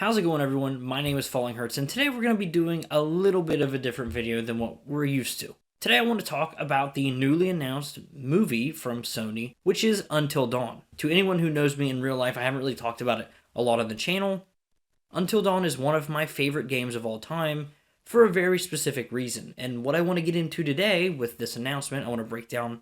How's it going, everyone? My name is Falling Hurts, and today we're going to be doing a little bit of a different video than what we're used to. Today I want to talk about the newly announced movie from Sony, which is Until Dawn. To anyone who knows me in real life, I haven't really talked about it a lot on the channel. Until Dawn is one of my favorite games of all time for a very specific reason, and what I want to get into today with this announcement, I want to break down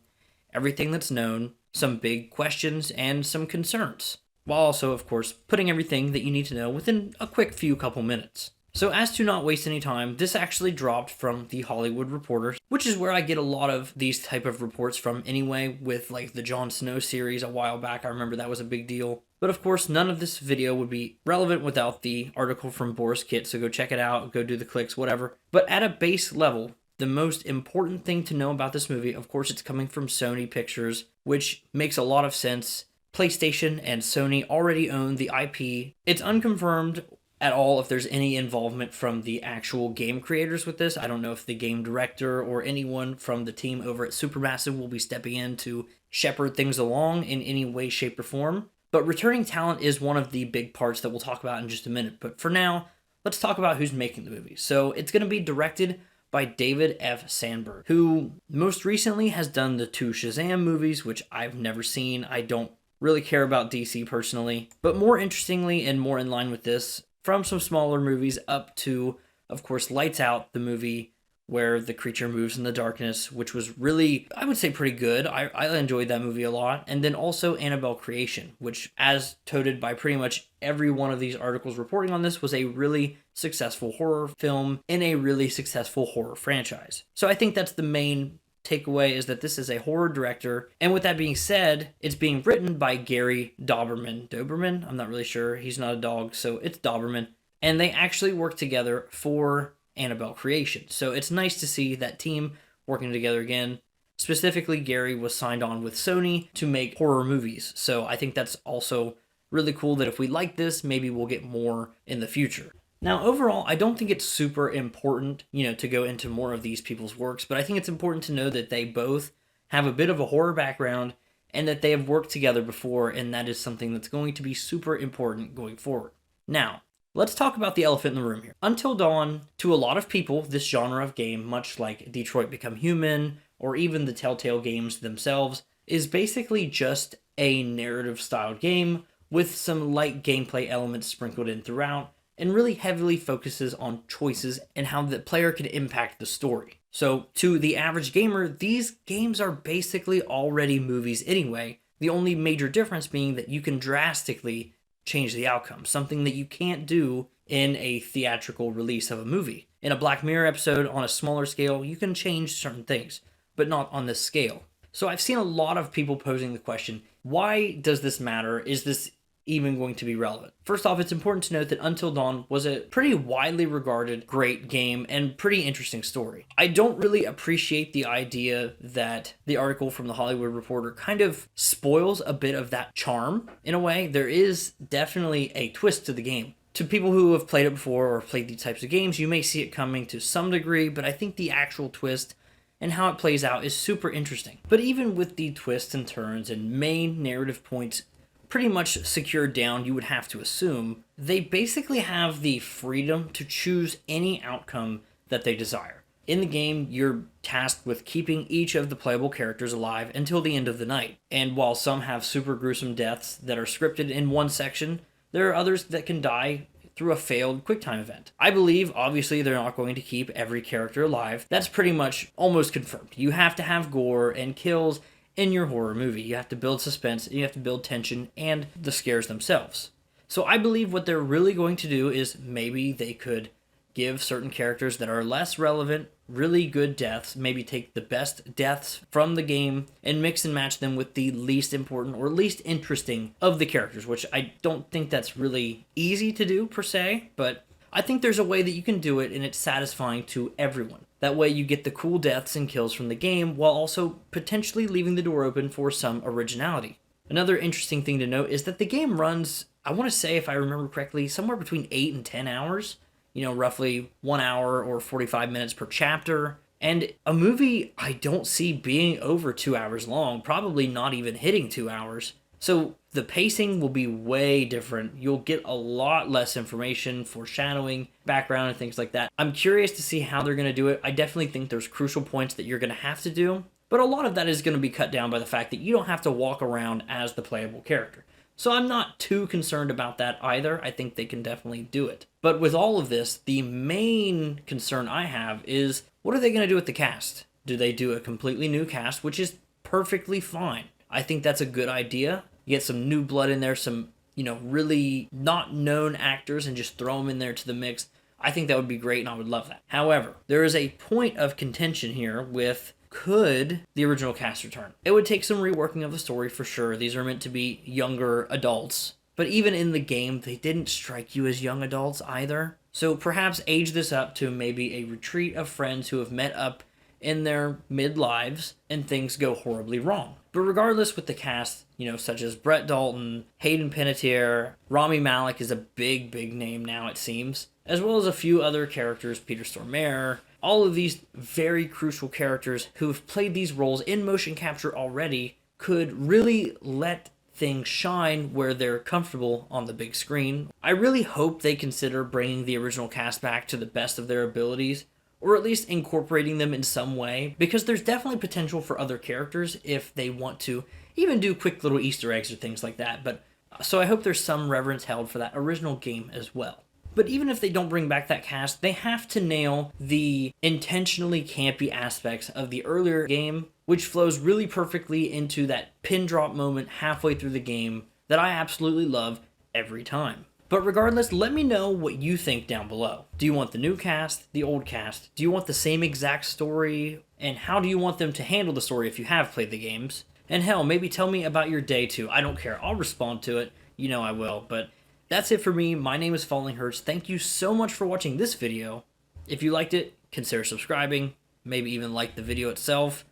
everything that's known, some big questions, and some concerns, while also, of course, putting everything that you need to know within a quick few couple minutes. So as to not waste any time, this actually dropped from The Hollywood Reporter, which is where I get a lot of these type of reports from anyway, with like the Jon Snow series a while back. I remember that was a big deal. But of course, none of this video would be relevant without the article from Boris Kit, so go check it out, go do the clicks, whatever. But at a base level, the most important thing to know about this movie, of course, it's coming from Sony Pictures, which makes a lot of sense. PlayStation and Sony already own the IP. It's unconfirmed at all if there's any involvement from the actual game creators with this. I don't know if the game director or anyone from the team over at Supermassive will be stepping in to shepherd things along in any way, shape, or form. But returning talent is one of the big parts that we'll talk about in just a minute. But for now, let's talk about who's making the movie. So it's going to be directed by David F. Sandberg, who most recently has done the two Shazam movies, which I've never seen. I don't really care about DC personally. But more interestingly and more in line with this, from some smaller movies up to, of course, Lights Out, the movie where the creature moves in the darkness, which was really, I would say, pretty good. I enjoyed that movie a lot. And then also Annabelle Creation, which, as toted by pretty much every one of these articles reporting on this, was a really successful horror film in a really successful horror franchise. So I think that's the main takeaway, is that this is a horror director. And with that being said, it's being written by Gary Doberman. I'm not really sure. He's not a dog, so it's Doberman. And they actually work together for Annabelle Creation. So it's nice to see that team working together again. Specifically, Gary was signed on with Sony to make horror movies. So I think that's also really cool that if we like this, maybe we'll get more in the future. Now, overall, I don't think it's super important, to go into more of these people's works, but I think it's important to know that they both have a bit of a horror background and that they have worked together before, and that is something that's going to be super important going forward. Now, let's talk about the elephant in the room here. Until Dawn, to a lot of people, this genre of game, much like Detroit Become Human, or even the Telltale games themselves, is basically just a narrative-styled game with some light gameplay elements sprinkled in throughout, and really heavily focuses on choices and how the player can impact the story. So to the average gamer, these games are basically already movies anyway, the only major difference being that you can drastically change the outcome, something that you can't do in a theatrical release of a movie. In a Black Mirror episode on a smaller scale, you can change certain things, but not on this scale. So I've seen a lot of people posing the question, why does this matter? Is this even going to be relevant? First off, it's important to note that Until Dawn was a pretty widely regarded great game and pretty interesting story. I don't really appreciate the idea that the article from the Hollywood Reporter kind of spoils a bit of that charm in a way. There is definitely a twist to the game. To people who have played it before or played these types of games, you may see it coming to some degree, but I think the actual twist and how it plays out is super interesting. But even with the twists and turns and main narrative points pretty much secured down, you would have to assume, they basically have the freedom to choose any outcome that they desire. In the game, you're tasked with keeping each of the playable characters alive until the end of the night. And while some have super gruesome deaths that are scripted in one section, there are others that can die through a failed QuickTime event. I believe, obviously, they're not going to keep every character alive. That's pretty much almost confirmed. You have to have gore and kills in your horror movie. You have to build suspense, and you have to build tension and the scares themselves. So I believe what they're really going to do is maybe they could give certain characters that are less relevant really good deaths, maybe take the best deaths from the game and mix and match them with the least important or least interesting of the characters, which I don't think that's really easy to do per se, but I think there's a way that you can do it and it's satisfying to everyone. That way you get the cool deaths and kills from the game while also potentially leaving the door open for some originality. Another interesting thing to note is that the game runs, I want to say, if I remember correctly, somewhere between 8 and 10 hours. Roughly 1 hour or 45 minutes per chapter. And a movie I don't see being over 2 hours long, probably not even hitting 2 hours. So the pacing will be way different. You'll get a lot less information, foreshadowing, background, and things like that. I'm curious to see how they're going to do it. I definitely think there's crucial points that you're going to have to do, but a lot of that is going to be cut down by the fact that you don't have to walk around as the playable character. So I'm not too concerned about that either. I think they can definitely do it. But with all of this, the main concern I have is, what are they going to do with the cast? Do they do a completely new cast, which is perfectly fine. I think that's a good idea. You get some new blood in there, some, really not known actors, and just throw them in there to the mix. I think that would be great, and I would love that. However, there is a point of contention here with, could the original cast return? It would take some reworking of the story for sure. These are meant to be younger adults. But even in the game, they didn't strike you as young adults either. So perhaps age this up to maybe a retreat of friends who have met up in their mid-lives and things go horribly wrong. But regardless, with the cast, such as Brett Dalton, Hayden Panettiere, Rami Malek is a big name now, it seems, as well as a few other characters, Peter Stormare, all of these very crucial characters who have played these roles in motion capture already could really let things shine where they're comfortable on the big screen. I really hope they consider bringing the original cast back to the best of their abilities, or at least incorporating them in some way, because there's definitely potential for other characters if they want to even do quick little Easter eggs or things like that. But so I hope there's some reverence held for that original game as well. But even if they don't bring back that cast, they have to nail the intentionally campy aspects of the earlier game, which flows really perfectly into that pin drop moment halfway through the game that I absolutely love every time. But regardless, let me know what you think down below. Do you want the new cast, the old cast? Do you want the same exact story? And how do you want them to handle the story if you have played the games? And hell, maybe tell me about your day too. I don't care. I'll respond to it. You know I will. But that's it for me. My name is Falling Hurts. Thank you so much for watching this video. If you liked it, consider subscribing. Maybe even like the video itself.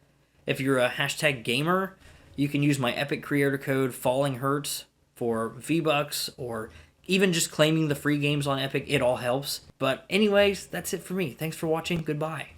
If you're a hashtag gamer, you can use my Epic creator code Falling Hurts for V-Bucks, or even just claiming the free games on Epic. It all helps. But anyways, that's it for me. Thanks for watching. Goodbye.